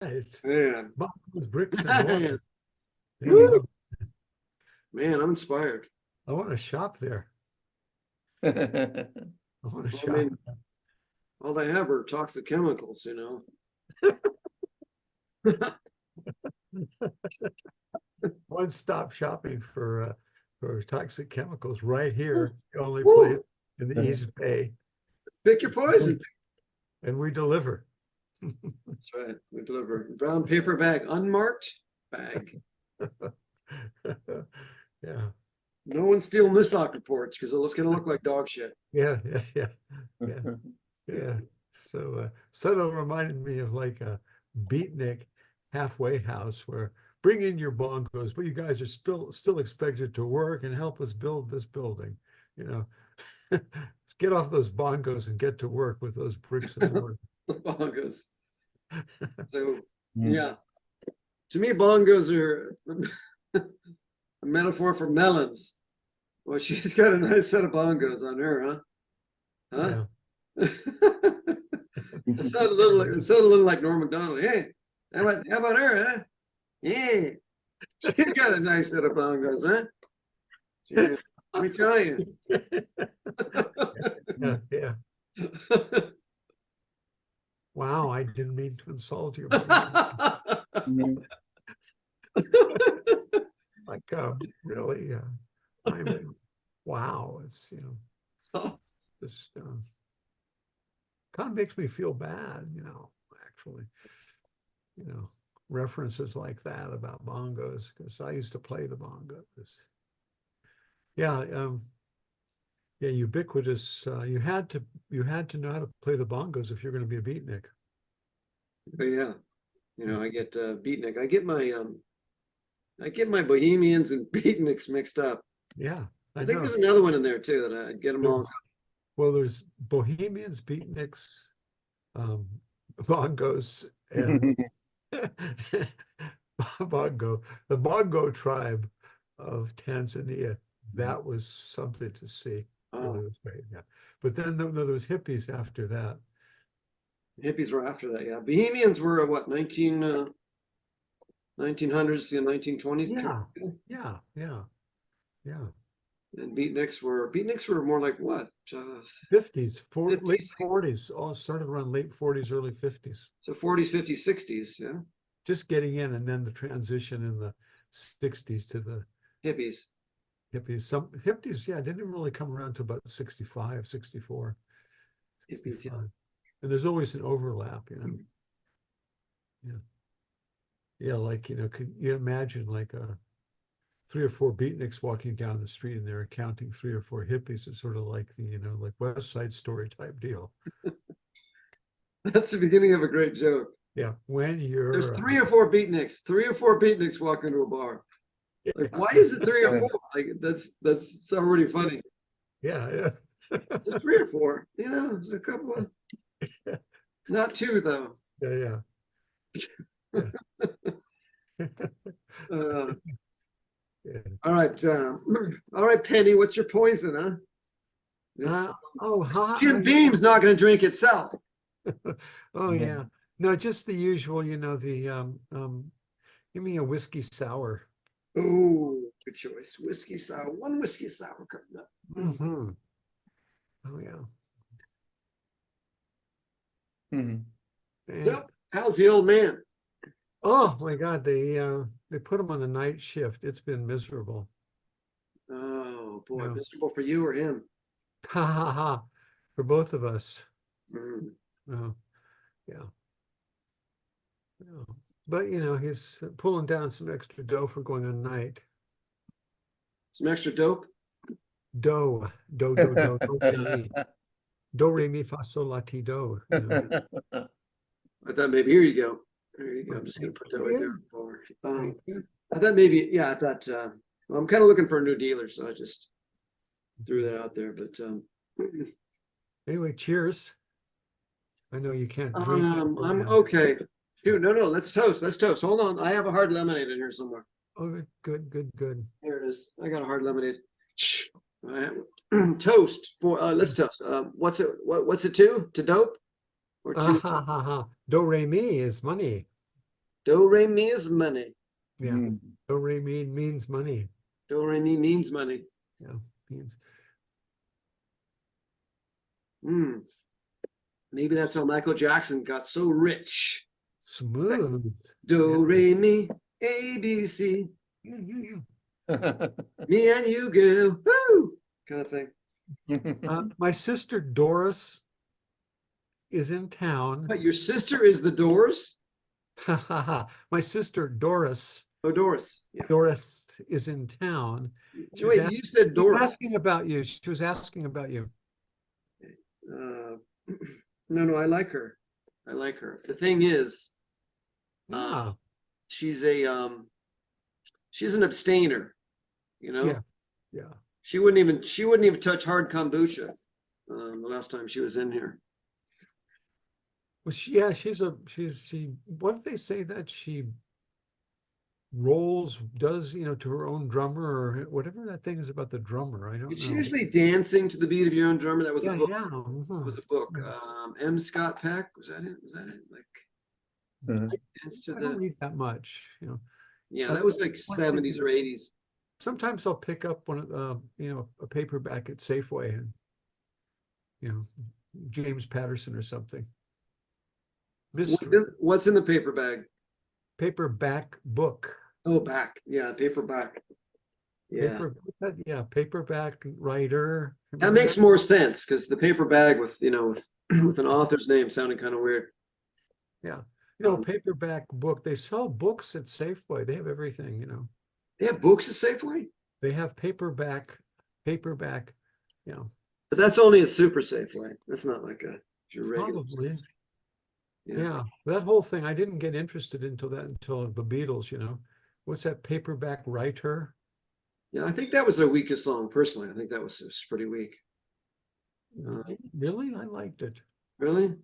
Man. Bongos, bricks, and mortar. Yeah, Woo! Man, I'm inspired. I want to shop there. Yeah. I want to Well, I shop. mean, all they have are toxic chemicals, One-stop shopping for toxic chemicals right here. The only Woo! place in the East Bay, Pick your poison. and we deliver. That's right. We deliver brown paper bag, unmarked bag. Yeah, No one's stealing this soccer porch because it's going to look like dog shit. yeah, yeah. So Soto reminded me of like a beatnik halfway house where bring in your bongos, but you guys are still expected to work and help us build this building. You know, let's get off those bongos and get to work with those bricks and mortar. Bongos. So, yeah. To me, bongos are a metaphor for melons. Well, she's got a nice set of bongos on her, huh? Yeah. It sounded a little like Norm Macdonald. Hey, how about her, huh? Yeah. She's got a nice set of bongos, huh? Yeah, let me tell you. Yeah. Wow, I didn't mean to insult you. Like really, I mean, wow, it's So, just kind of makes me feel bad, actually, references like that about bongos, because I used to play the bongos. Yeah, yeah, ubiquitous. You had to know how to play the bongos if you're going to be a beatnik. but yeah, I get beatnik. I get my Bohemians and beatniks mixed up. Yeah, I I think know. there's another one in there too that I get them all. Well, there's Bohemians, beatniks, bongos, and the Bongo tribe of Tanzania. That was something to see. Really was great. Yeah, but then there was hippies after that. Hippies were after that, yeah. Bohemians were what, 1900s and 1920s? Yeah. And beatniks were more like what? 50s, late 50s. 40s, all started around late 40s, early 50s. So 40s, 50s, 60s, yeah. Just getting in, and then the transition in the 60s to the Hippies. hippies. Some hippies, yeah, didn't really come around to about 65, 64, Hippies, 65. yeah. And there's always an overlap, Yeah. Yeah, like, could you imagine like 3 or 4 beatniks walking down the street and they're counting 3 or 4 hippies? It's sort of like the, like West Side Story type deal. That's the beginning of a great joke. Yeah, when you're There's 3 or 4 beatniks walk into a bar. Like, why is it 3 or 4? Like, that's already funny. Yeah. There's 3 or 4, there's a couple of, not 2 though. Yeah. Yeah. All right, Penny, what's your poison, huh? This Jim Beam's not going to drink itself. Oh yeah, no, just the usual, the give me a whiskey sour. Oh, good choice. Whiskey sour. One whiskey sour coming up. Mm-hmm. Oh yeah. So, how's the old man? Oh my God, they put him on the night shift. It's been miserable. Oh boy, Yeah. miserable for you or him? Ha ha ha, for both of us. Mm. Oh, yeah. But he's pulling down some extra dough for going on night. Some extra dope? Do, do, re mi fa sol la ti do. I thought maybe, here you go. There you go. I'm just going to put that right there. I thought maybe, yeah, well, I'm kind of looking for a new dealer, so I just threw that out there. But anyway, cheers. I know you can't drink. I'm okay. Dude, no, let's toast. Hold on. I have a hard lemonade in here somewhere. Oh, good. Here it is. I got a hard lemonade. All right. Toast for let's toast. What's it to? To dope? Or to do re mi is money. Do re mi is money. Yeah. Mm. Do re mi means money. Do re mi means money. Yeah. Means Hmm. Maybe that's how Michael Jackson got so rich. smooth. Do re mi A B C. Yeah, yeah, Me and you, girl. Woo! Kind of thing. yeah. My sister Doris is in town. But your sister is the Doors? My sister Doris, Oh, Doris. Yeah. Doris is in town. She was Wait, you said She was Doris. asking about you. She was asking about you. Uh, no, I like her. I like her. The thing is, Yeah, she's she's an abstainer, you know? Yeah. yeah. She wouldn't even touch hard kombucha the last time she was in here. Well, yeah, she, what did they say that she does, to her own drummer or whatever that thing is about the drummer. I don't It's know. usually dancing to the beat of your own drummer. That was a Yeah, book. yeah. That was a book. M. Scott Peck, was that it? Is that it? Like dance to I don't the read that much, yeah, that was like one 70s thing- or 80s. Sometimes I'll pick up one of a paperback at Safeway and, James Patterson or something. Mystery What's in the paper bag? paperback book. Oh, back. Yeah, paperback. Yeah. Paperback writer. That Remember makes more sense because the paper bag with with an author's name sounded kind of weird. Yeah. Um, Paperback book. They sell books at Safeway. They have everything, They have books at Safeway, They have paperback, but that's only a super Safeway. That's not like your regular. probably. Yeah. Yeah. That whole thing, I didn't get interested until the Beatles, What's that paperback writer? Yeah, I think that was their weakest song. Personally, I think that was pretty weak. Really? I liked it. Really?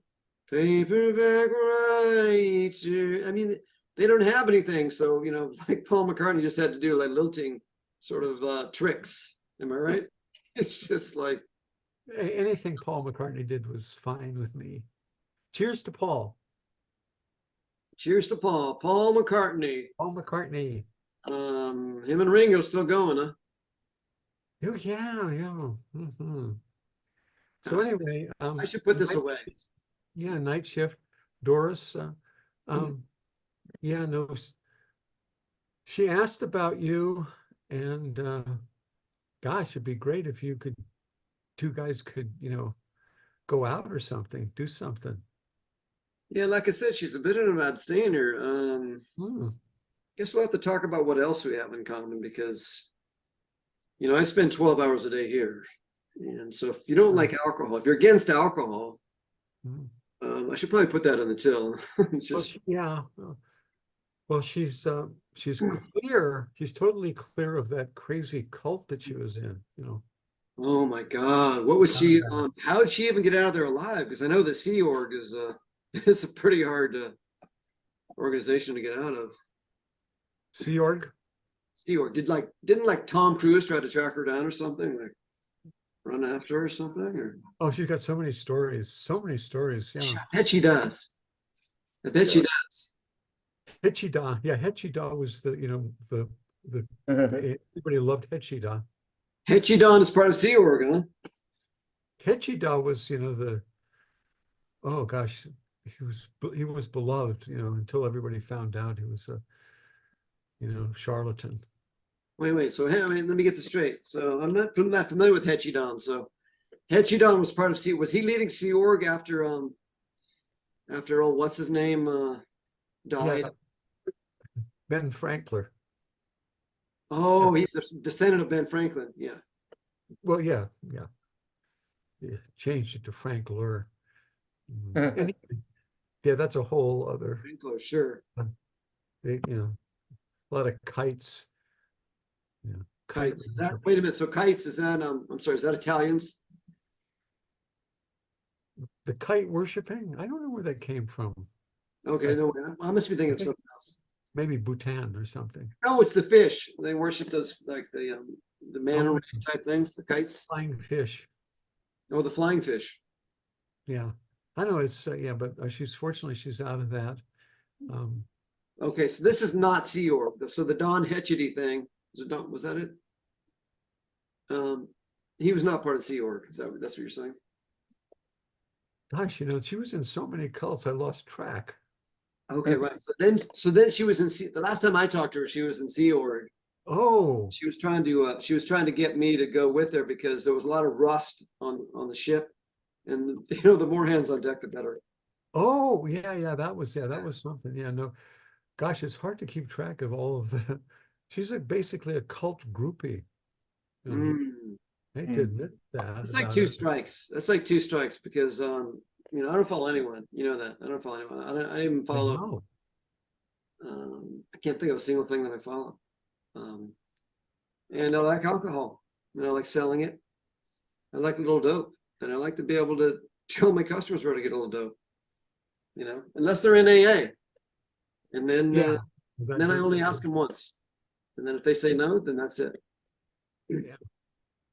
Paperback writer. I mean, they don't have anything, so like Paul McCartney just had to do like lilting sort of tricks. Am I right? It's just like Anything Paul McCartney did was fine with me. Cheers to Paul. cheers to Paul. Paul McCartney. Paul McCartney. Him and Ringo still going, huh? Oh, yeah, yeah. So anyway, I should put this away. Yeah, Night Shift. Doris, yeah, no, she asked about you, and gosh, it'd be great if you two guys could, go out or something, do something. Yeah, like I said, she's a bit of an abstainer. Guess we'll have to talk about what else we have in common because, I spend 12 hours a day here. And so if you don't like alcohol, if you're against alcohol, I should probably put that on the till. Yeah. Well, she's clear. She's totally clear of that crazy cult that she was in, Oh my God. What was she, how did she even get out of there alive? Because I know that Sea Org is it's a pretty hard organization to get out of. Sea Org? Sea Org. Didn't like Tom Cruise try to track her down or something? Like run after her or something? Or Oh, she's got so many stories. Yeah. I bet she does. I bet she does. Hechida. Yeah, Hechida was everybody loved Hechida. Hechidon is part of Sea Org, huh? Hechida was, oh gosh, he was beloved, until everybody found out he was a, charlatan. Wait. So let me get this straight. So I'm not familiar with Hechidon. So Hechidon was part of Sea. Was he leading Sea Org after what's his name died? Yeah. Ben Frankler. Oh, he's a descendant of Ben Franklin. Yeah. Well, yeah. Changed it to Frankler. Anyway, yeah, that's a whole other. Frankler, sure. A lot of kites. Kites. Is that? Wait a minute. So kites is that? I'm sorry. Is that Italians? The kite worshiping? I don't know where that came from. Okay, no, I must be thinking of something else. Maybe Bhutan or something. Oh, it's the fish. They worship those like the manta ray type things, the kites. Flying fish. Oh, the flying fish. Yeah, I know it's but she's fortunately she's out of that. Okay, so this is not Sea Org. So the Don Hetchety thing, was that it? He was not part of Sea Org. That's what you're saying? Gosh, she was in so many cults, I lost track. Okay, right. So then she was in the last time I talked to her, she was in Sea Org. Oh, She was trying to get me to go with her because there was a lot of rust on the ship. And the more hands on deck, the better. oh, yeah, that was something. Yeah, no, gosh, it's hard to keep track of all of that. She's basically a cult groupie. Mm. I hate to admit that It's like about two her. strikes. That's like two strikes because I don't follow anyone. You know that. I don't follow anyone. I don't even I follow. know. I can't think of a single thing that I follow. And I like alcohol. I like selling it. I like a little dope, and I like to be able to tell my customers where to get a little dope. Unless they're in AA, and then Yeah. then I only ask them once, and then if they say no, then that's it.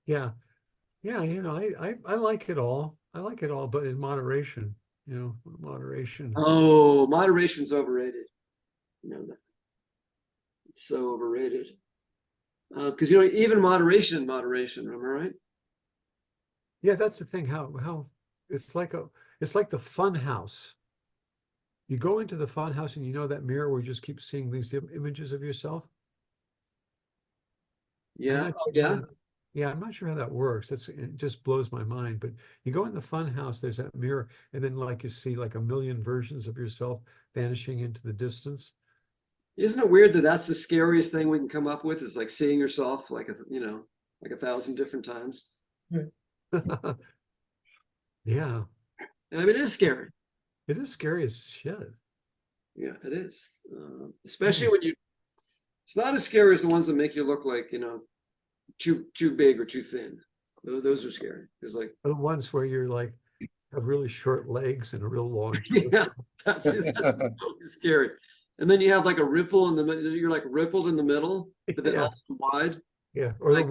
Yeah. Yeah, I like it all. I like it all, but in moderation, moderation. Oh, moderation's overrated. You know that. It's so overrated. Because even moderation, am I right? Yeah, that's the thing. How it's like the fun house. You go into the fun house and that mirror where you just keep seeing these images of yourself. I'm Yeah. not Oh, sure yeah. yeah, I'm not sure how that works. It just blows my mind. But you go in the fun house, there's that mirror, and then like you see like a million versions of yourself vanishing into the distance. Isn't it weird that that's the scariest thing we can come up with is like seeing yourself like like 1,000 different times. Yeah, And I mean, it is scary. it is scary as shit. Yeah, it is. Especially when it's not as scary as the ones that make you look like, too big or too thin. Those are scary. It's like, The ones where you're like have really short legs and a real long yeah, torso. that's totally scary. And then you have like a ripple in the middle. You're like rippled in the middle, but then Yeah, also wide. yeah. Or the Like,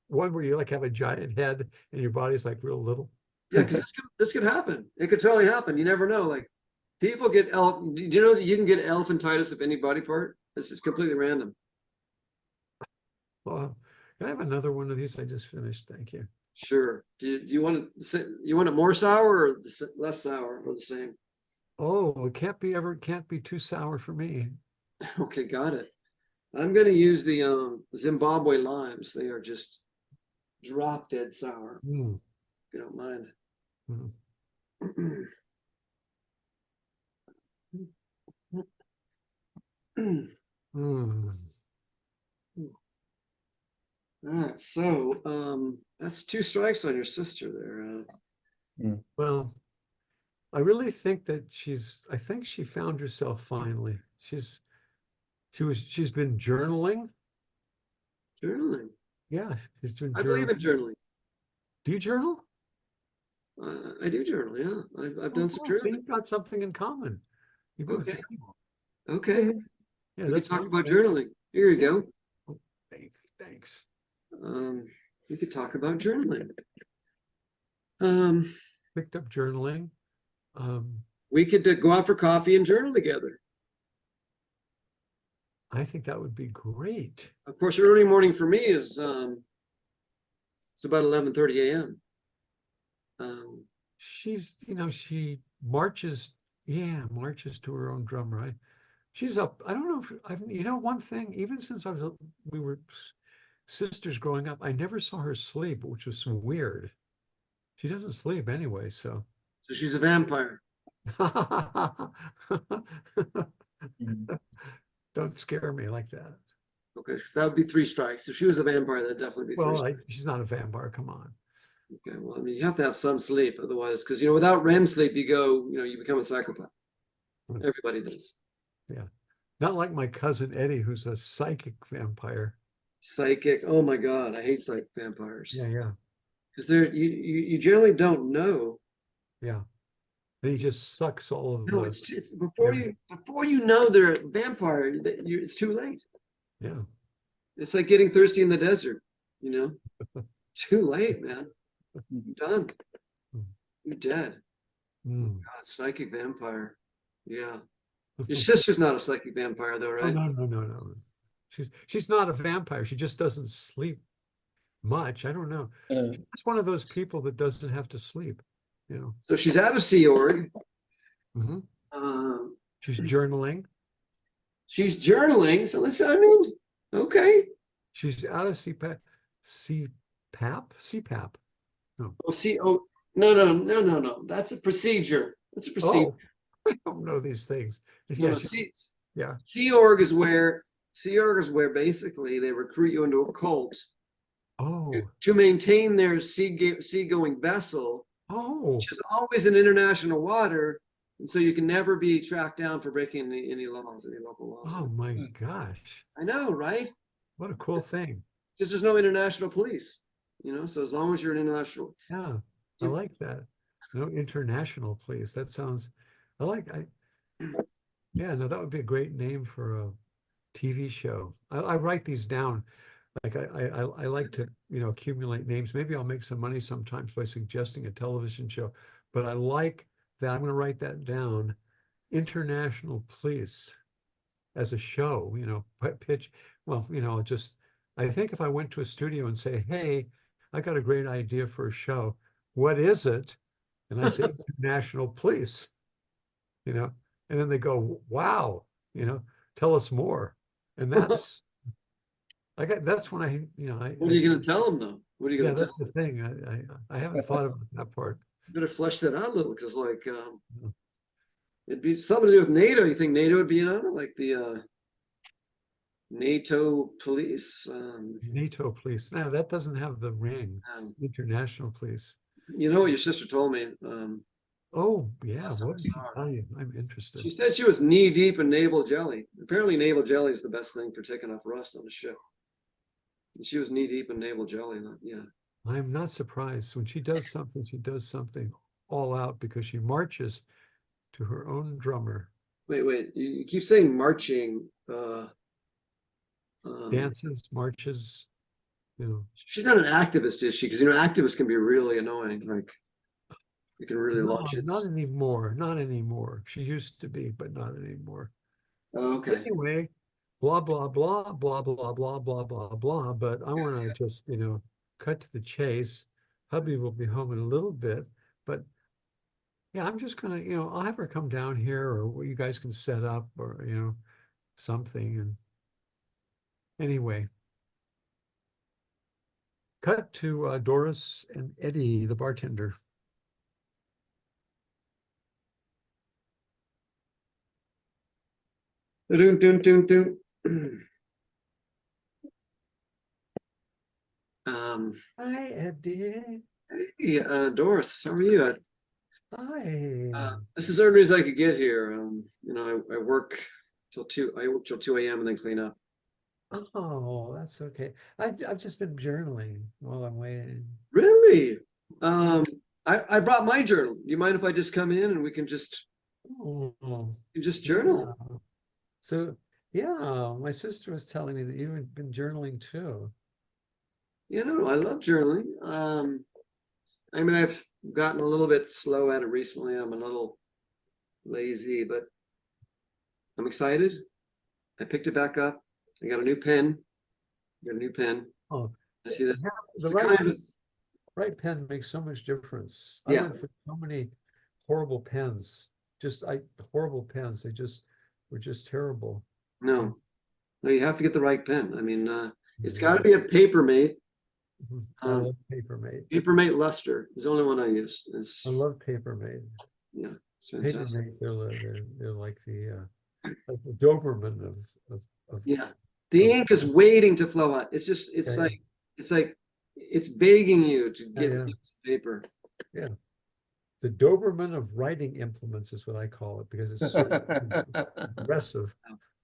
one where you like have a giant head and your body's like real little. yeah, because this could happen. It could totally happen. You never know. Like people get do you know that you can get elephantitis of any body part? This is completely random. Well, can I have another one of these? I just finished. Thank you. Sure. Do you want it more sour or less sour or the same? Oh, can't be too sour for me. Okay, got it. I'm gonna use the Zimbabwe limes. They are just drop dead sour, Mm, if you don't mind. mm, mm. All right, so that's two strikes on your sister there. Well, I really think that I think she found herself finally. She's been journaling. Journaling. Yeah, she's been I believe journaling. in journaling. Do you journal? I do journal. Yeah, I've Oh, done some cool. So journaling. you've got something in common. You both Okay, journal. okay. Yeah, We can that's talk one about thing. journaling. Here you Yeah. go. Oh, thanks. Um, we could talk about journaling. Um, Picked up journaling. we could go out for coffee and journal together. I think that would be great. Of course, early morning for me is it's about 11:30 a.m. She marches to her own drum, right? She's up. I don't know if one thing, even since we were sisters growing up, I never saw her sleep, which was weird. She doesn't sleep anyway, so. So she's a vampire. Don't scare me like that. Okay, so that would be three strikes. If she was a vampire, that'd definitely be three Well, strikes. she's not a vampire. Come on. Okay, well, I mean, you have to have some sleep, otherwise, because without REM sleep, you become a psychopath. Everybody does. Yeah. Not like my cousin Eddie, who's a psychic vampire. Psychic. Oh my God, I hate psychic vampires Yeah. because you generally don't know. Yeah. And he just sucks all of No, the. it's just before you know they're a vampire, it's too late. Yeah. It's like getting thirsty in the desert. You know, too late, man. You're done. You're dead. Mm. God, psychic vampire. Yeah. Your sister's not a psychic vampire though, Oh, right? no. She's not a vampire. She just doesn't sleep much. I don't know. Uh, She's one of those people that doesn't have to sleep, you know. So she's out of Sea Org. Mhm. Um, She's journaling. she's journaling. So listen, I mean, okay. She's out of CPAP. No. Oh, see, oh, no. That's a procedure. That's a procedure. Oh, I don't know these things. No, Yeah, no, see, yeah. Sea Org is where basically they recruit you into a cult Oh, to maintain their seagoing vessel, oh, which is always in international water, and so you can never be tracked down for breaking any laws, any local laws. oh my gosh. I know, right? What a cool thing. Because there's no international police, you know. So as long as you're an international, Yeah, I You- like that. No international police. That sounds, yeah, no, that would be a great name for a TV show. I write these down. Like I like to, you know, accumulate names. Maybe I'll make some money sometimes by suggesting a television show, but I like that. I'm going to write that down. International Police as a show, you know, pitch. Well, you know, just, I think if I went to a studio and say, hey, I got a great idea for a show. What is it? And I say, International Police, you know, and then they go, wow, you know, tell us more. And that's, that's when what are you going to tell them though? What are you yeah, going to tell that's the thing. I haven't thought about that part. better flesh that out a little because like Yeah. it'd be something to do with NATO. You think NATO would be in on it, like the NATO police? NATO police. Now that doesn't have the ring. Um, International police. you know what your sister told me? Oh yeah, Last time I what did saw you her. tell you? I'm interested. She said she was knee deep in naval jelly. Apparently, naval jelly is the best thing for taking off rust on a ship. And she was knee deep in naval jelly. Yeah. I'm not surprised when she does something all out because she marches to her own drummer, Wait. You keep saying marching. dances, marches, you know. She's not an activist, is she? Because you know, activists can be really annoying. Like, you can really No, launch it. not anymore. Not anymore. She used to be, but not anymore. Oh, okay. Anyway, blah blah blah blah blah blah blah blah blah. But I want to just, you know, cut to the chase. Hubby will be home in a little bit, but yeah, I'm just gonna, you know, I'll have her come down here, or you guys can set up, or you know, something. And anyway, cut to Doris and Eddie, the bartender. Dun, dun, dun, dun. Hi, Eddie. Hey, Doris, how are you? Hi. This is early as I could get here. You know, I work till 2. I work till 2 a.m. and then clean up. Oh, that's okay. I've just been journaling while I'm waiting. Really? I brought my journal. You mind if I just come in and we can just Oh, journal? yeah. So, yeah, my sister was telling me that you had been journaling too. You know, I love journaling. I mean, I've gotten a little bit slow at it recently. I'm a little lazy, but I'm excited. I picked it back up. I got a new pen. Got a new pen. Oh, I see that. yeah, It's the the right, kind of, right pen makes so much difference. Yeah. I went for so many horrible pens, horrible pens. They just were just terrible. no, you have to get the right pen. I mean, it's Yeah. got to be a Papermate. I love Papermate. Papermate Luster is the only one I use. It's I love Papermate. yeah, it's fantastic. Papermate, they're like the Doberman of Yeah, the ink is waiting to flow out. It's just Yeah, it's like it's begging you to get yeah. paper. the Doberman of writing implements is what I call it, because it's so aggressive,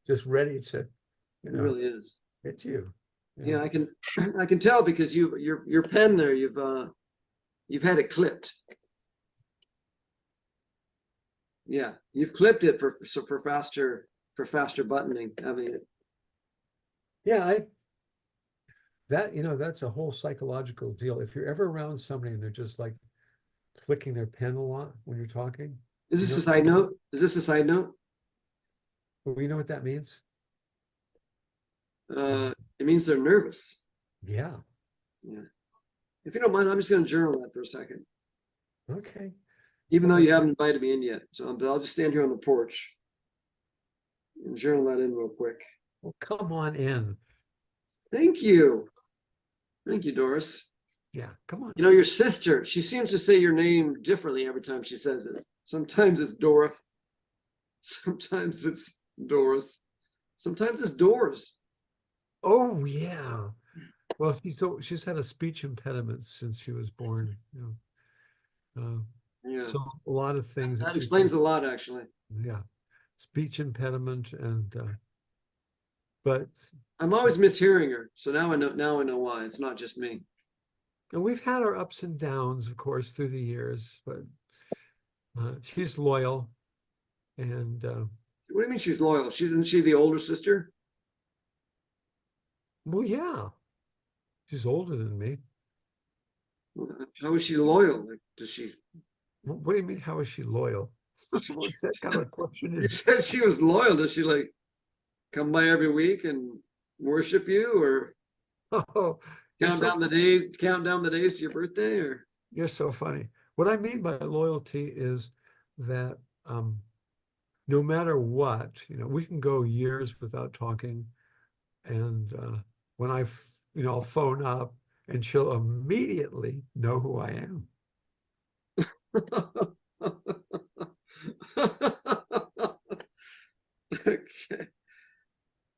just ready to, you It know, really is. hit you. Yeah, I can tell because your pen there, you've had it clipped. Yeah, you've clipped it for faster buttoning. I mean, Yeah, that's a whole psychological deal. If you're ever around somebody and they're just like clicking their pen a lot when you're talking, is you this know, a side note? Is this a side note? Well, you know what that means? It means they're nervous. Yeah. Yeah. If you don't mind, I'm just gonna journal that for a second, Okay. even though Okay. you haven't invited me in yet. So, but I'll just stand here on the porch and journal that in real quick. Well, come on in. Thank you. Thank you, Doris. Yeah, come on. You know, your sister, she seems to say your name differently every time she says it. Sometimes it's Dora. Sometimes it's Doris. Sometimes it's Doors. Oh, yeah. Well, she's had a speech impediment since she was born, you know. Yeah. So a lot of things That she explains can- a lot, actually. yeah, speech impediment and but I'm always mishearing her. So now I know why. It's not just me. and we've had our ups and downs, of course, through the years, but she's loyal and What do you mean she's loyal? Isn't she the older sister? well, yeah, she's older than me. How is she loyal? Like, does she? What do you mean? How is she loyal? What's that kind of question? You Is said she was loyal. Does she like come by every week and worship you, or oh, you're count so down the days? Count down the days to your birthday, or you're so funny. What I mean by loyalty is that no matter what, we can go years without talking, and when I'll phone up and she'll immediately know who I am. okay.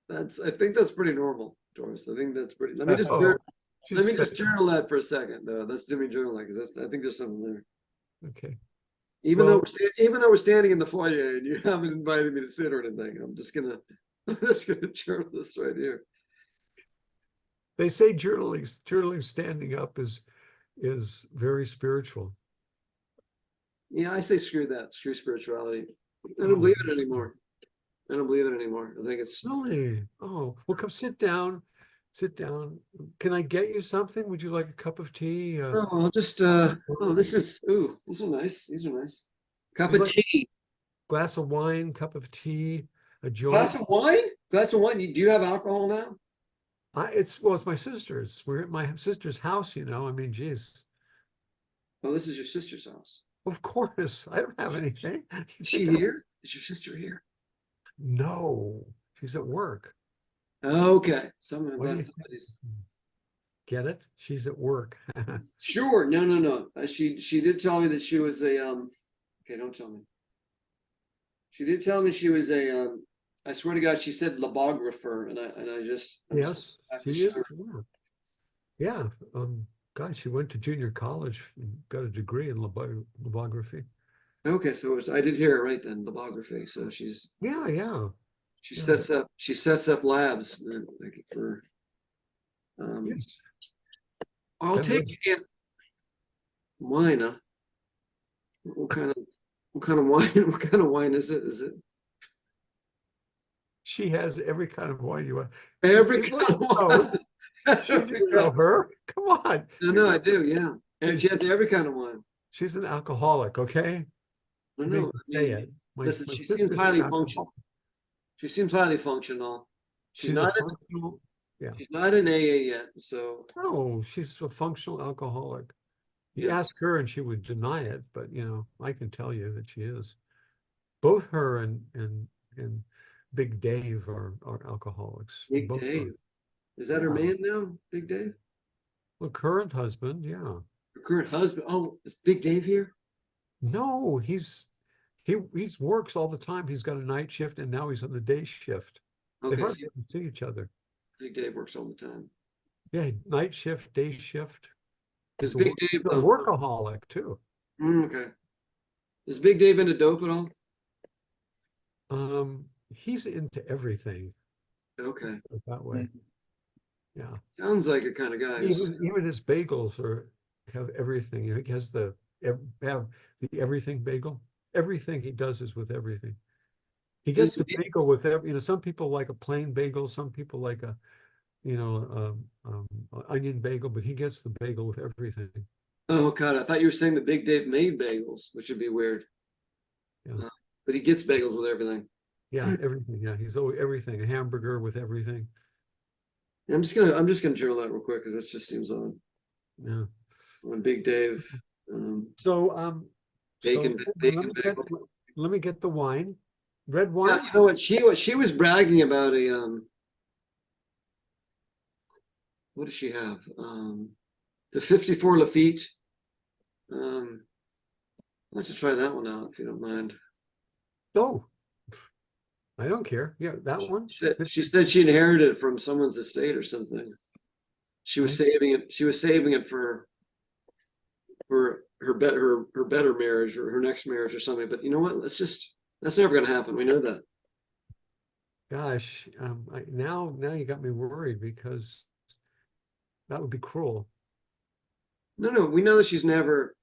I think that's pretty normal, Doris. I think that's pretty. Let me just Oh, let me she's just journal that for a second, though. Let's do me journal that because I think there's something there. okay. Even though Well, even though we're standing in the foyer and you haven't invited me to sit or anything, I'm just gonna journal this right here. they say journaling standing up is very spiritual. Yeah, I say screw that, screw spirituality. I don't believe it anymore. I don't believe it anymore. I think it's Really? Oh, well, come sit down. Sit down. Can I get you something? Would you like a cup of tea? oh, I'll just these are nice. These are nice. Cup Would you of like tea. a glass of wine, cup of tea, a joint? Glass of wine? Glass of wine. Do you have alcohol now? It's my sister's. We're at my sister's house, I mean, geez. Oh, this is your sister's house. Of course, I don't have anything. Is she here? Is your sister here? No, she's at work. Okay. Someone What do you glad think? somebody's Get it? She's at work. sure. No. She did tell me that she was a okay, don't tell me. She did tell me she was a I swear to God, she said lobographer, and I'm just Yes, not she is. sure. Yeah. God, she went to junior college and got a degree in lobography. Okay, so I did hear it right then, lobography. So Yeah, yeah. she Yeah. sets up labs like for Yes. I'll That take was- it. Wine, huh? What kind of wine? What kind of wine is it? Is it She has every kind of wine you want. every She's kind of oh, wine? she didn't know her. Come on. No, I do, yeah. And she has every kind of wine. She's an alcoholic, okay? I I mean, know. say it. Listen, My she seems sister's an highly alcoholic. functional. She seems highly functional. She's She's a not functional, yeah. she's not in AA yet, so No, she's a functional alcoholic. You yeah. ask her and she would deny it, but I can tell you that she is. Both her and Big Dave are alcoholics. Big Both Dave. are. Is that her Yeah. man now? Big Dave? Well, current husband, yeah. Her current husband. Oh, is Big Dave here? No, he's works all the time. He's got a night shift and now he's on the day shift. They Okay, so hardly ever see each other. Big Dave works all the time. Yeah, night shift, day shift. Is He's a, Big he's Dave a workaholic too. okay. Is Big Dave into dope at all? He's into everything Okay. that way. Yeah. Sounds like a kind of guy. Even his bagels have everything. He has have the everything bagel. Everything he does is with everything. He gets the bagel with some people like a plain bagel, some people like a onion bagel, but he gets the bagel with everything. Oh God, I thought you were saying that Big Dave made bagels, which would be weird. Yeah. But he gets bagels with everything. Yeah, everything. Yeah, he's always everything. A hamburger with everything. I'm just gonna journal that real quick because it just seems odd. Yeah. On Big Dave, So bacon, bacon bagel. let me get the wine. Red Yeah, wine? you know what? She was bragging about a what does she have? The 54 Lafite. I'd like to try that one out if you don't mind. Oh, I don't care. Yeah, that one. She said she inherited it from someone's estate or something. She was Nice. saving it. She was saving it for her better marriage or her next marriage or something. But you know what? That's never going to happen. We know that. Gosh, now you got me worried because that would be cruel. No, we know that she's never.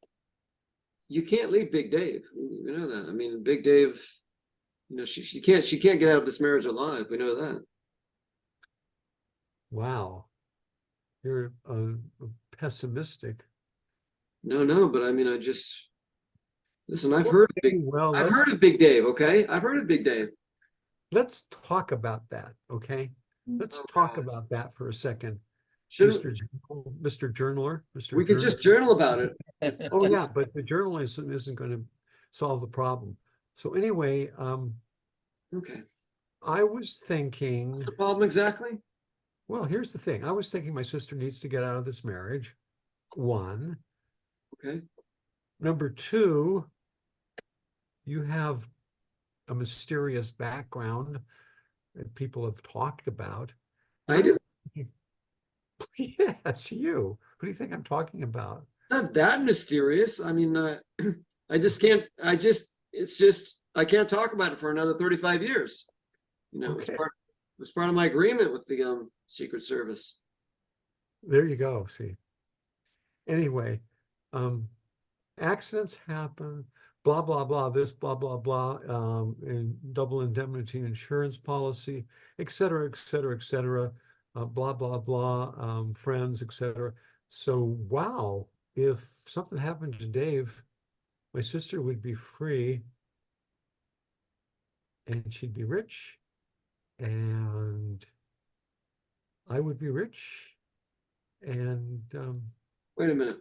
You can't leave Big Dave. We know that. I mean, Big Dave. You know, she can't get out of this marriage alive. We know that. Wow, you're pessimistic. No, but I mean, I just listen. I've Okay, well, heard of Big Dave. Okay, I've heard of Big Dave. let's talk about that. Okay, let's Oh, talk God. about that for a second, Should Mr. Journaler, we could just journal about it? Oh yeah, but the journalism isn't going to solve the problem. So anyway, Okay. I was thinking, What's the problem exactly? well, here's the thing. I was thinking my sister needs to get out of this marriage. One. Okay. Number two, you have a mysterious background that people have talked about. I do. Yes, you. Who do you think I'm talking about? Not that mysterious. I mean, I just can't. It's just I can't talk about it for another 35 years. You know, Okay. it was part of my agreement with the Secret Service. There you go. See. Anyway, accidents happen, blah, blah, blah, this, blah, blah, blah, and double indemnity insurance policy, et cetera, et cetera, et cetera, blah, blah, blah, friends, et cetera. So, wow, if something happened to Dave, my sister would be free and she'd be rich and I would be rich and Wait a minute.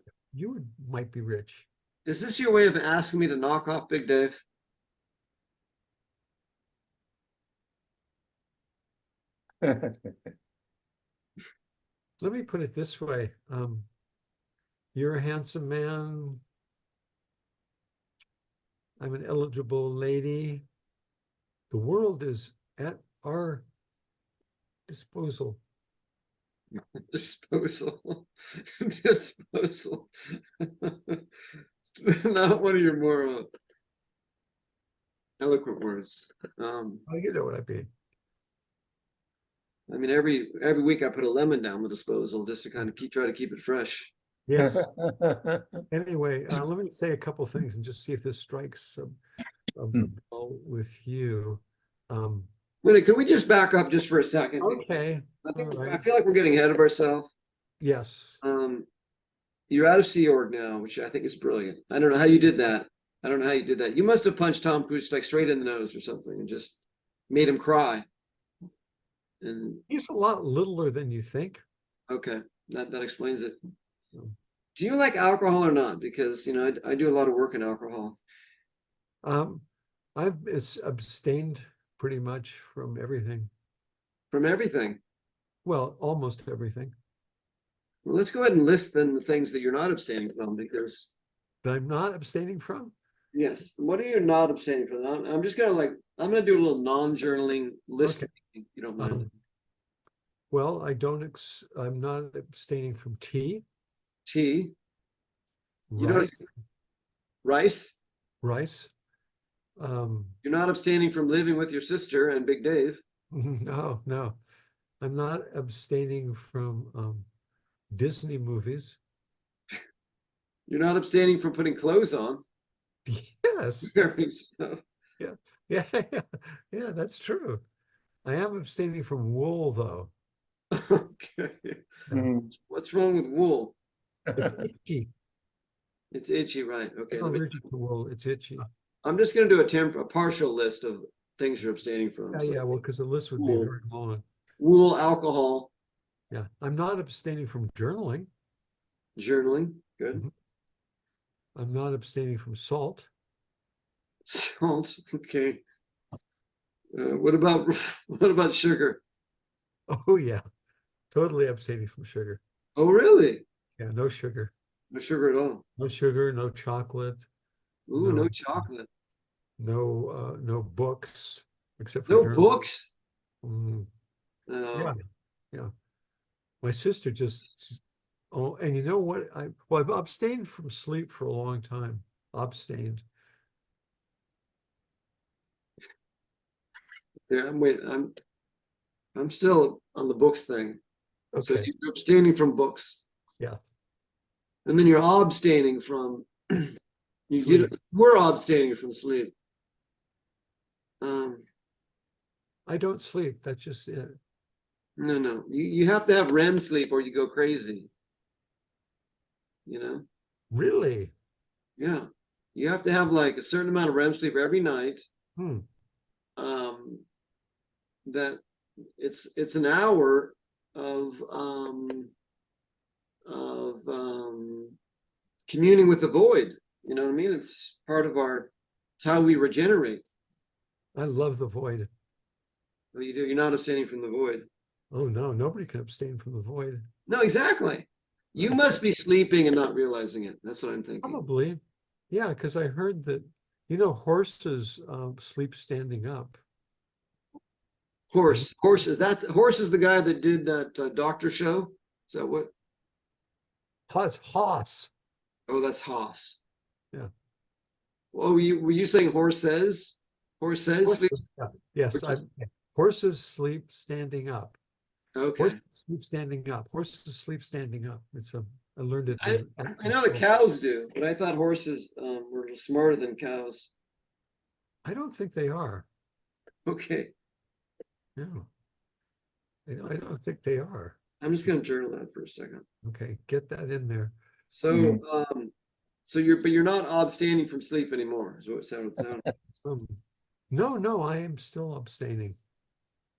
might be rich. Is this your way of asking me to knock off Big Dave? Let me put it this way. You're a handsome man. I'm an eligible lady. The world is at our disposal. Disposal. Disposal. Not one of your more eloquent words. Oh, you know what I mean. I mean, every week I put a lemon down the disposal just to kind of try to keep it fresh. Yes. Anyway, let me say a couple things and just see if this strikes a bell with you. Wait, could we just back up just for a second? Okay. I feel like we're getting ahead of ourselves. Yes. You're out of Sea Org now, which I think is brilliant. I don't know how you did that. You must have punched Tom Cruise like straight in the nose or something and just made him cry. And He's a lot littler than you think. okay, that explains it. Um, Do you like alcohol or not? Because you know I do a lot of work in alcohol. I've abstained pretty much from everything. From everything. Well, almost everything. Well, let's go ahead and list then the things that you're not abstaining from because That I'm not abstaining from. yes, what are you not abstaining from? I'm just gonna I'm gonna do a little non-journaling list Okay. if you don't mind. Well, I'm not abstaining from tea, Tea. You don't rice, rice. Um, You're not abstaining from living with your sister and Big Dave. no, I'm not abstaining from Disney movies. You're not abstaining from putting clothes on. Yes, Wearing stuff. yeah, yeah, that's true. I am abstaining from wool, though. Okay. What's wrong with wool? It's itchy. It's itchy, right? Okay. I'm allergic to wool. It's itchy. I'm just going to do a partial list of things you're abstaining from. So Yeah, well, because the list would be Cool. very long. wool, alcohol, Yeah, I'm not abstaining from journaling. journaling, good. Mhm. I'm not abstaining from salt. Salt, okay. What about what about sugar? Oh yeah, totally abstaining from sugar. Oh, really? Yeah, no sugar. No sugar at all. No sugar, no chocolate, Ooh, no no chocolate. no books except for No journal. books. Mhm. Yeah, No. yeah. My sister just oh, and you know what? I've abstained from sleep for a long time. Abstained. Yeah, I'm still on the books thing. So Okay. you're abstaining from books, Yeah. and then you're abstaining from Sleep. we're abstaining from sleep. Um, I don't sleep. That's just it. no. You have to have REM sleep or you go crazy. You know? Really? Yeah. You have to have like a certain amount of REM sleep every night. Hmm. Um, that it's an hour of communing with the void. You know what I mean? It's part of it's how we regenerate. I love the void. What you do, you're not abstaining from the void. Oh no, nobody can abstain from the void. No, exactly. You must be sleeping and not realizing it. That's what I'm thinking. Probably. Yeah, because I heard that, you know, horses sleep standing up. Horse is the guy that did that doctor show. Is that what? Hoss. Oh, that's Haas. Yeah. Oh, were you saying horse says? Horse says sleep. Horses, yeah. Yes, horses sleep standing up. Okay. Horses sleep standing up. Horses sleep standing up. I learned it. I know the cows do, but I thought horses were smarter than cows. I don't think they are. Okay. No, I don't think they are. I'm just gonna journal that for a second. Okay, get that in there. So so you're not abstaining from sleep anymore, is what it sounded. Um, no, I am still abstaining.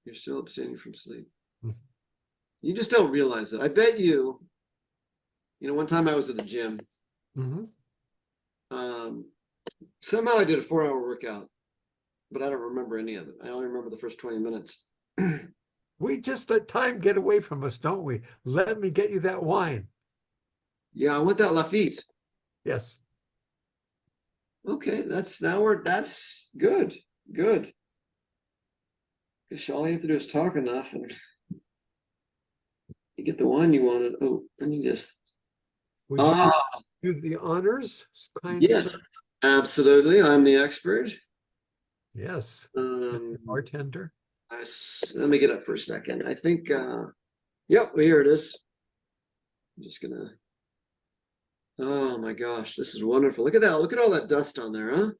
You're still abstaining from sleep. Mhm. You just don't realize it. I bet you, one time I was at the gym. Mhm. Somehow I did a 4-hour workout, but I don't remember any of it. I only remember the first 20 minutes. We just let time get away from us, don't we? Let me get you that wine. Yeah, I went that Lafitte. Yes. Okay, that's good. Good. Guess all you have to do is talk enough and you get the wine you wanted. Oh, and you just Would you do the honors, kind yes, sir? absolutely. I'm the expert. Yes. Mr. Bartender. Let me get up for a second. I think yep, here it is. I'm just gonna oh my gosh, this is wonderful. Look at that. Look at all that dust on there, huh?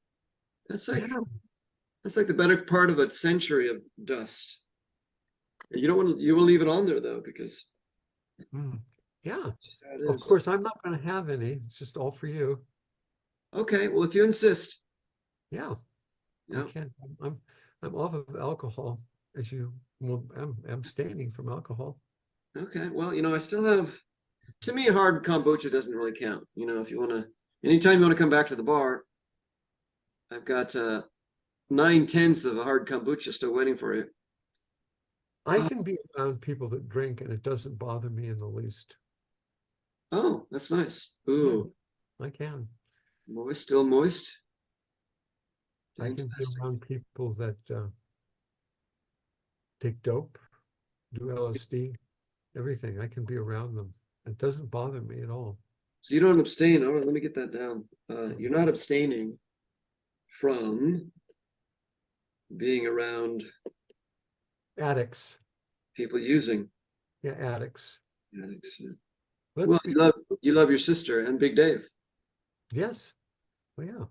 That's like Yeah. that's like the better part of a century of dust. You don't want to leave it on there though, because Mm. Yeah. it's just how it Of is. course, I'm not going to have any. It's just all for you. Okay, well, if you insist. Yeah. I Yeah. can't. I'm off of alcohol, as you well, I'm abstaining from alcohol. Okay. Well, I still have to me, hard kombucha doesn't really count. If you want to anytime you want to come back to the bar, I've got 9/10 of a hard kombucha still waiting for you. I can be around people that drink and it doesn't bother me in the least. Oh, that's nice. Yeah, Ooh, I can. moist, still moist. I can be Fantastic. around people that take dope, do LSD, everything. I can be around them. It doesn't bother me at all. So you don't abstain. All right, let me get that down. You're not abstaining from being around Addicts. people using Yeah, addicts. addicts. Let's Well, be, you love your sister and Big Dave. yes. Well, yeah.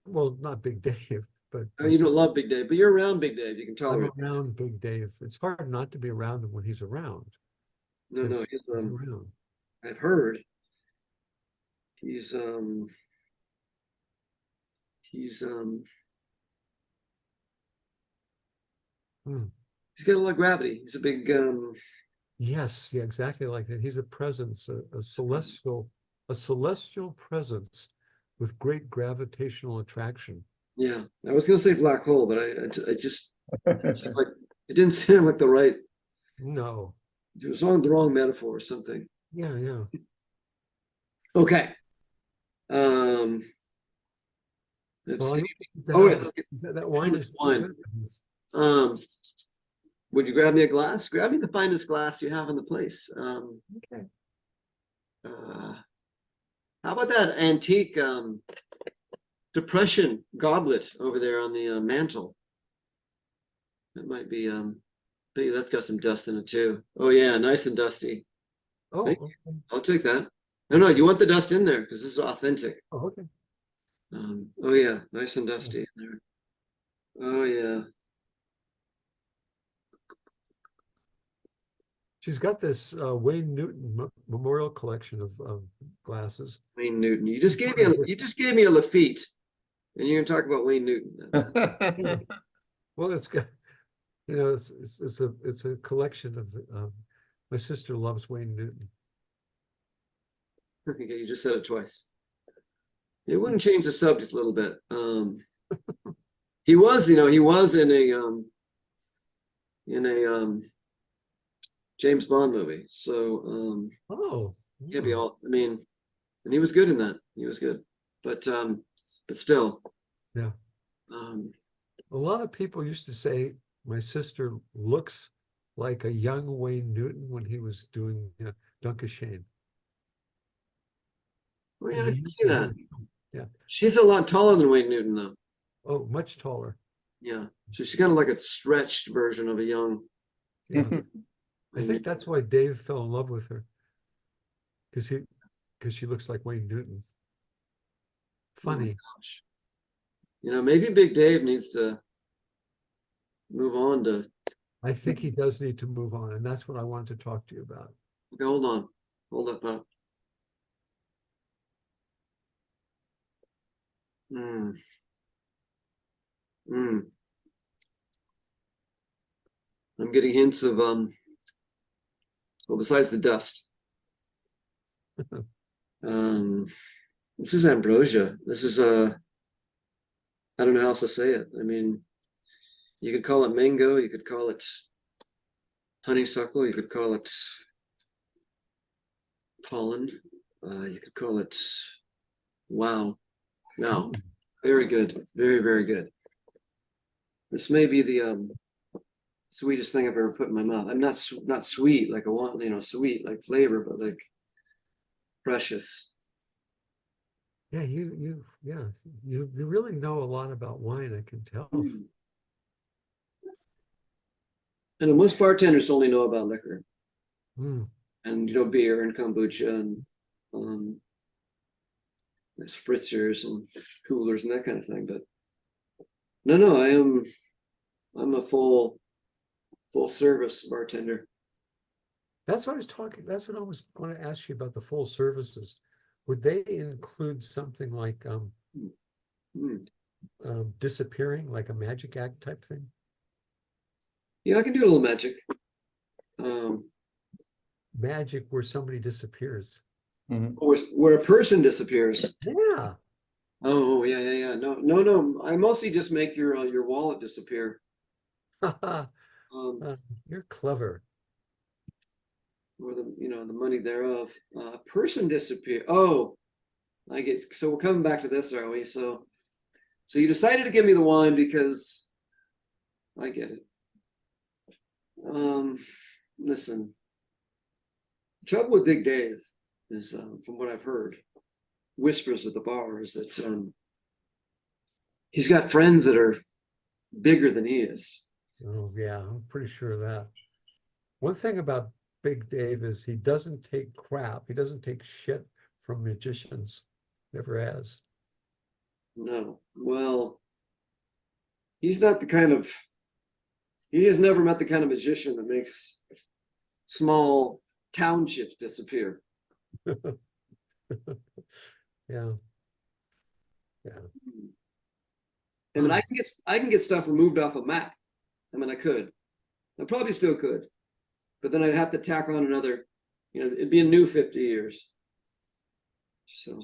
Well, not Big Dave, but I my mean, you don't sister. love Big Dave, but you're around Big Dave. You can I'm tolerate. around Big Dave. It's hard not to be around him when he's around. No, Because he's around. I've heard he's Hmm. He's got a lot of gravity. He's a big, Yes, yeah, exactly like that. He's a presence, a celestial presence with great gravitational attraction. yeah. I was gonna say black hole, but I just seemed like it didn't seem like the right. No. It was on the wrong metaphor or something. Yeah, yeah. Okay. Um. Well, I Abstain. need to Oh, have yeah. that wine is too Wine. good. Um. Would you grab me a glass? Grab me the finest glass you have in the place. Okay. How about that antique depression goblet over there on the mantle? That might be bet you that's got some dust in it too. Oh yeah, nice and dusty. Oh, Thank you. okay. I'll take that. No, you want the dust in there because this is authentic. Oh, okay. Oh yeah, nice and dusty in there. Oh yeah. She's got this Wayne Newton Memorial Collection of glasses. Wayne Newton. You just gave me a Lafitte, and you're gonna talk about Wayne Newton. Well, it's got, it's a collection of. My sister loves Wayne Newton. Okay, you just said it twice. It wouldn't change the subject a little bit. He was in a James Bond movie. So Oh, can't be all. I mean, and he was good in that. He was good, but still, yeah. um, A lot of people used to say my sister looks like a young Wayne Newton when he was doing Dunkashane. well, yeah, I can see that. Yeah. She's a lot taller than Wayne Newton, though. Oh, much taller. Yeah, so she's kind of like a stretched version of a young. Yeah. I Wayne think Newton. that's why Dave fell in love with her. Because she looks like Wayne Newton. Oh my Funny. gosh. Maybe Big Dave needs to move on to. I think he does need to move on, and that's what I wanted to talk to you about. Okay, hold on, hold that thought. Hmm. Hmm. I'm getting hints of well, besides the dust. This is ambrosia. This is I don't know how else to say it. I mean, you could call it mango, you could call it honeysuckle, you could call it pollen, you could call it wow. Wow. Very good. Very, very good. This may be the sweetest thing I've ever put in my mouth. I'm not sweet like I want, sweet like flavor, but like precious. Yeah, you really know a lot about wine, I can tell. And most bartenders only know about liquor Mm. and beer and kombucha and spritzers and coolers and that kind of thing. But no, I'm a full service bartender. That's what I was talking. That's what I was going to ask you about the full services. Would they include something like Mm. disappearing, like a magic act type thing? Yeah, I can do a little magic. Magic where somebody disappears. Where a person disappears. Yeah. Oh yeah. No. I mostly just make your wallet disappear. You're clever. Or the money thereof. Person disappear. Oh, I get. So we're coming back to this, are we? So you decided to give me the wine because I get it. Listen. The trouble with Big Dave is, from what I've heard, whispers at the bar, is that he's got friends that are bigger than he is. Oh yeah, I'm pretty sure of that. One thing about Big Dave is he doesn't take crap. He doesn't take shit from magicians. Never has. No. Well, he's not the kind of. He has never met the kind of magician that makes small townships disappear. Yeah. I mean, I can get stuff removed off a map. I mean, I could. I probably still could. But then I'd have to tack on another, it'd be a new 50 years. So.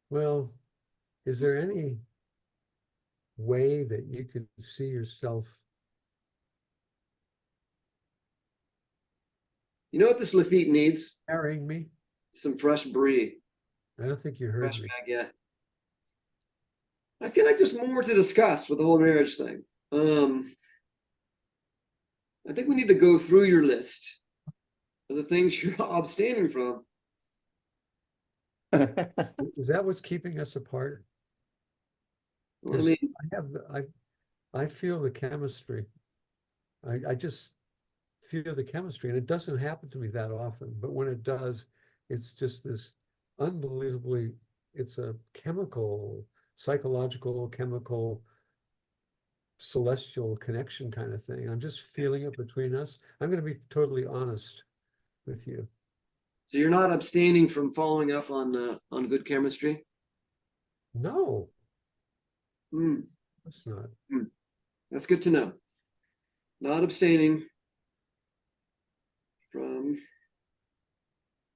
Well, is there any way that you could see yourself? You know what this Lafitte needs? Marrying me? Some fresh brie, I don't think you heard fresh me. baguette. I feel like there's more to discuss with the whole marriage thing. I think we need to go through your list of the things you're abstaining from. Is that what's keeping us apart? Well, I 'Cause mean, I feel the chemistry. I just feel the chemistry, and it doesn't happen to me that often, but when it does, it's just this unbelievably, it's a chemical, psychological, chemical, celestial connection kind of thing. I'm just feeling it between us. I'm going to be totally honest with you. so you're not abstaining from following up on good chemistry? No, Hmm. it's not. That's good to know. Not abstaining from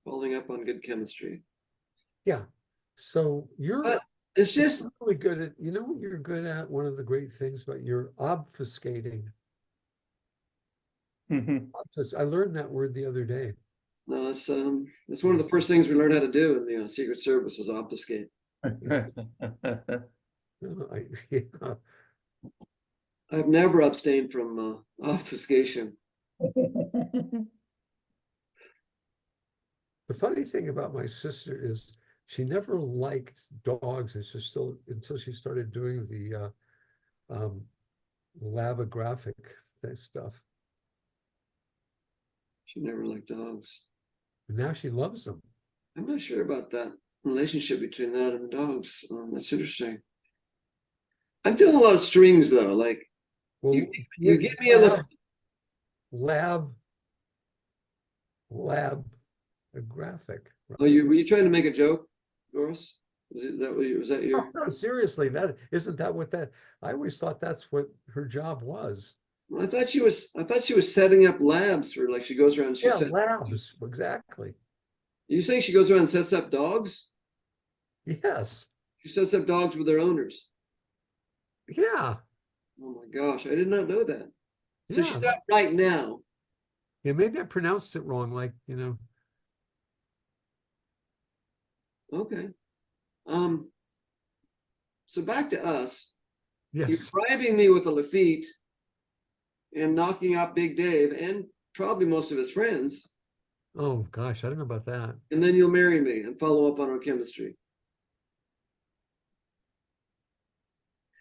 following up on good chemistry. Yeah. So you're But it's just, really good at, you know what you're good at? One of the great things about you're obfuscating. I learned that word the other day. no, it's one of the first things we learned how to do in the Secret Service is obfuscate. Yeah. I've never abstained from obfuscation. The funny thing about my sister is she never liked dogs until she started doing the labographic stuff. She never liked dogs. And now she loves them. I'm not sure about that relationship between that and dogs. That's interesting. I'm feeling a lot of strings though. Like Well, you give me a graphic. Oh, were you trying to make a joke, Doris? Was that your? No, seriously, isn't that what that? I always thought that's what her job was. I thought she was setting up labs for like she goes around. Yeah, labs, exactly. You saying she goes around and sets up dogs? Yes. She sets up dogs with their owners. Yeah. Oh my gosh, I did not know that. So Yeah. she's out right now. Yeah, maybe I pronounced it wrong, like, Okay. So back to us. yes. You're bribing me with a Lafitte and knocking out Big Dave and probably most of his friends. Oh gosh, I don't know about that. And then you'll marry me and follow up on our chemistry.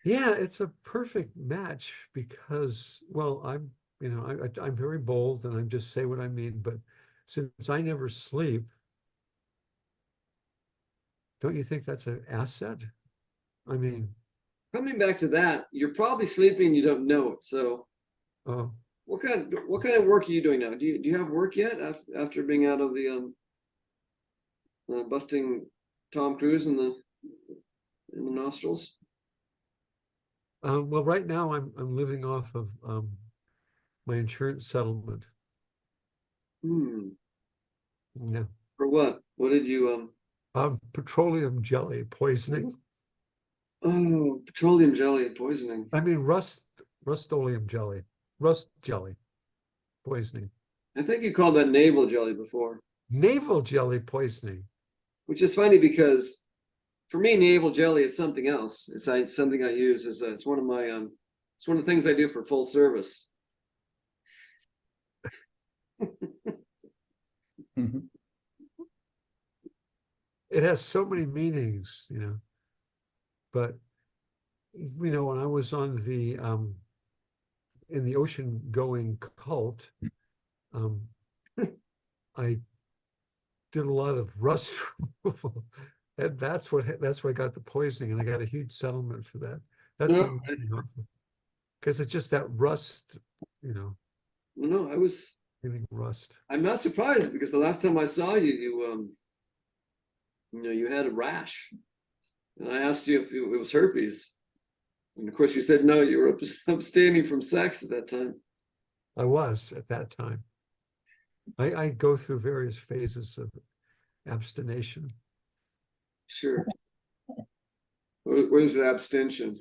Yeah, it's a perfect match because, well, I'm very bold and I just say what I mean, but since I never sleep, don't you think that's an asset? I mean, Coming back to that, you're probably sleeping, you don't know it. So oh, what kind of work are you doing now? Do you have work yet after being out of the busting Tom Cruise in the nostrils? well, right now I'm living off of my insurance settlement. Yeah. For what? What did you Petroleum jelly poisoning. Oh, petroleum jelly poisoning. I mean rust jelly poisoning. I think you called that navel jelly before. Navel jelly poisoning. Which is funny because for me, navel jelly is something else. It's something I use as it's one of my it's one of the things I do for full service. It has so many meanings, but when I was on the in the ocean going cult, I did a lot of rust removal, and that's where I got the poisoning, and I got a huge settlement for that. That's because it's just that rust, No, getting rust. I'm not surprised because the last time I saw you, you had a rash. And I asked you if it was herpes. And of course you said no, you were abstaining from sex at that time. I was at that time. I go through various phases of abstination. Sure. Where's the abstention?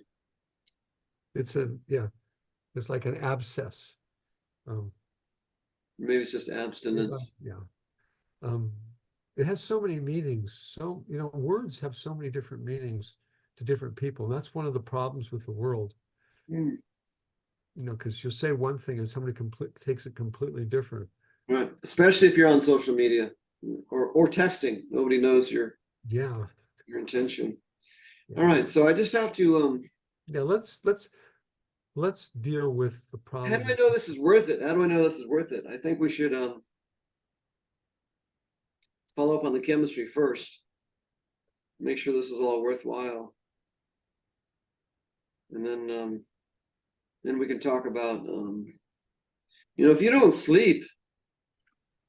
It's like an abscess. Um, Maybe it's just abstinence. yeah. It has so many meanings. So, words have so many different meanings to different people. And that's one of the problems with the world. Mm. Because you'll say one thing and somebody takes it completely different. Right. Especially if you're on social media or texting. Nobody knows your Yeah. intention. Yeah. All right. So I just have to Yeah, let's deal with the problem. how do I know this is worth it? How do I know this is worth it? I think we should follow up on the chemistry first. Make sure this is all worthwhile. And then we can talk about if you don't sleep,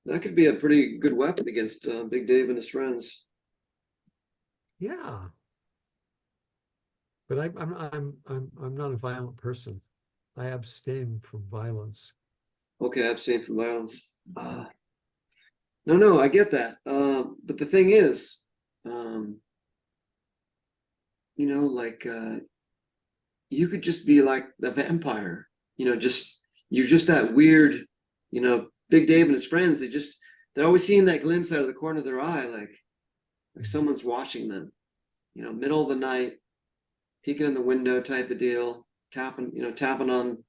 that could be a pretty good weapon against Big Dave and his friends. Yeah. But I'm not a violent person. I abstain from violence. Okay, abstain from violence. No, I get that. But the thing is, you could just be like the vampire. You're just that weird. Big Dave and his friends. They're always seeing that glimpse out of the corner of their eye, like someone's watching them. Middle of the night, peeking in the window type of deal, tapping on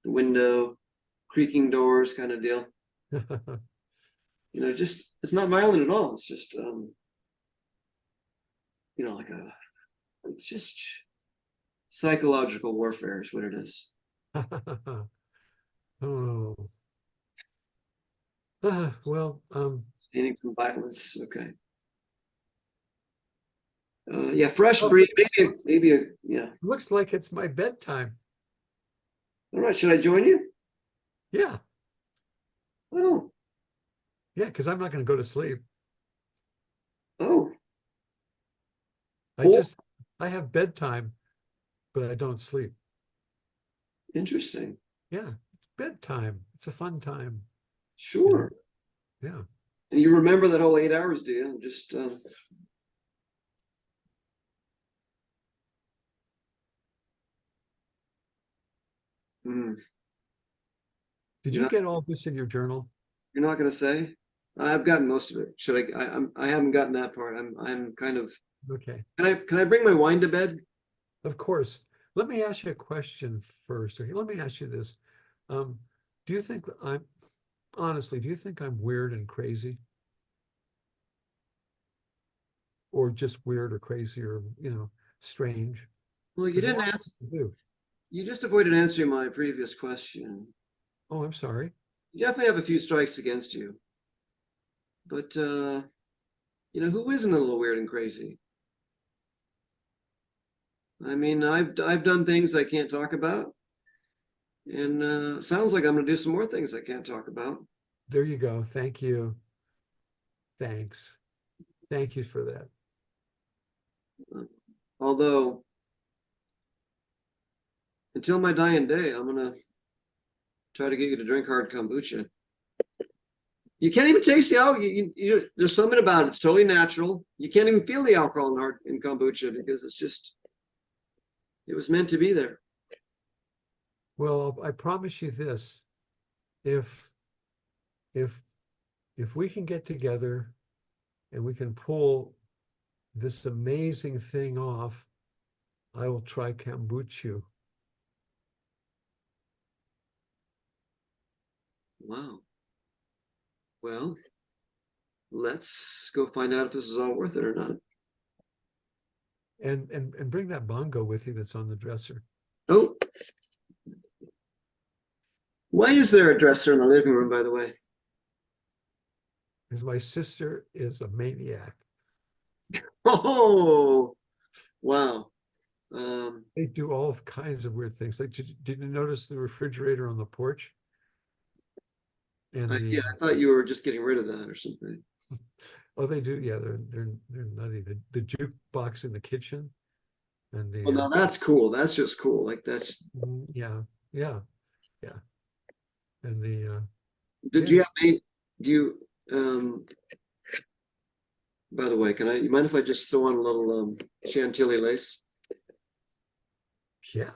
the window, creaking doors kind of deal. It's not violent at all. It's just it's just psychological warfare is what it is. Oh. Well, Standing from violence. Okay. Yeah, fresh breed, maybe yeah. Looks like it's my bedtime. All right, should I join you? Yeah. Oh, Yeah, because I'm not going to go to sleep. oh, I have bedtime, but I don't sleep. interesting. Yeah, it's bedtime. It's a fun time. Sure. Yeah. And you remember that whole 8 hours, do you? Just Did you get all this in your journal? You're not going to say? I've gotten most of it. Should I? I haven't gotten that part. I'm kind of. Okay. Can I bring my wine to bed? Of course. Let me ask you a question first. Okay, let me ask you this. Do you think honestly, do you think I'm weird and crazy? Or just weird or crazy or, strange? Well, you 'Cause a didn't lot of ask. people do. You just avoided answering my previous question. Oh, I'm sorry. You definitely have a few strikes against you. But who isn't a little weird and crazy? I mean, I've done things I can't talk about, and sounds like I'm going to do some more things I can't talk about. There you go. Thank you. Thanks. Thank you for that. Although, until my dying day, I'm going to try to get you to drink hard kombucha. You can't even taste the alcohol. There's something about it. It's totally natural. You can't even feel the alcohol in kombucha because it was meant to be there. Well, I promise you this. If we can get together and we can pull this amazing thing off, I will try kombucha. Wow. Well, let's go find out if this is all worth it or not. And bring that bongo with you that's on the dresser. Oh. Why is there a dresser in the living room, by the way? Because my sister is a maniac. Oh, wow. They do all kinds of weird things. Like, did you notice the refrigerator on the porch? And yeah, I thought you were just getting rid of that or something. Oh, they do. Yeah, they're nutty. The jukebox in the kitchen And the Well, now that's cool. That's just cool. Like that's, yeah, yeah, yeah. And the did Yeah. you have any, do you, by the way, you mind if I just sew on a little, Chantilly lace? yeah,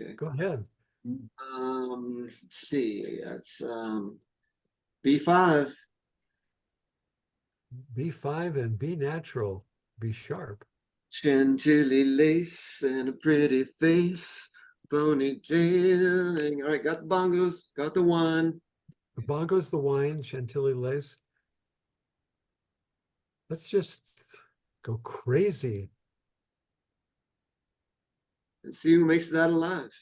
Okay. go ahead. Let's see, that's, B5. B5 and be natural, be sharp. Chantilly lace and a pretty face, ponytail. All right, got the bongos, got the one. The bongos, the wine, Chantilly lace. Let's just go crazy. And see who makes that alive.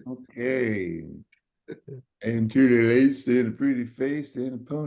Okay. And to the lace and a pretty face and a pony.